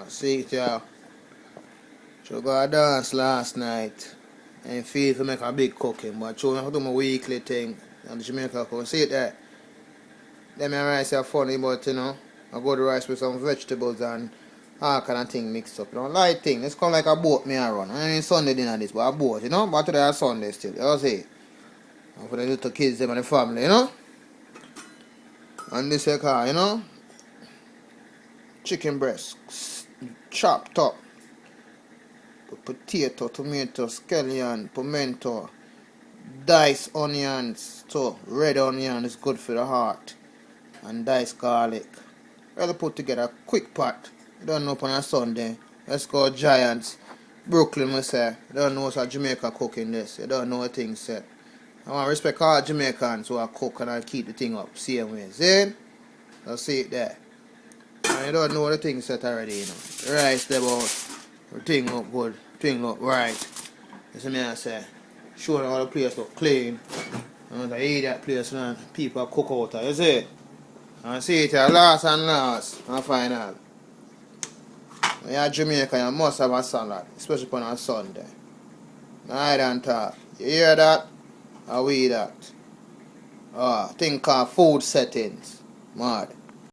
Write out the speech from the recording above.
See it, y'all. So go dance last night and feel to make a big cooking, but I do my weekly thing on the Jamaican cooking. See it there? Them rice are funny, but you know, I go to rice with some vegetables and all kind of thing mixed up. You know, light thing. It's kind of like a boat me I run. I mean Sunday dinner this, but a boat, you know. But today is Sunday still. You see? And for the little kids them and the family, you know. And this car, you know. Chicken breast, chopped up. Potato, tomato, scallion, pimento, diced onions, so red onion is good for the heart, and diced garlic. Rather put together a quick pot. You don't know on a Sunday. Let's go Giants, Brooklyn, we say. You don't know what's Jamaica cooking this. You don't know what things say. I want to respect all Jamaicans who are cook and I keep the thing up same way. See? I'll see it there. And you don't know what the thing set already, you know. Rice there about. The thing look good, thing look right. You see me I say, showing all the place look clean. And I eat that place man, people cook out there, you see? And see it here, last and last, and final. When you're Jamaican, you must have a salad, especially on a Sunday. I don't talk. You hear that? Or we that? Thing called food settings. Mad.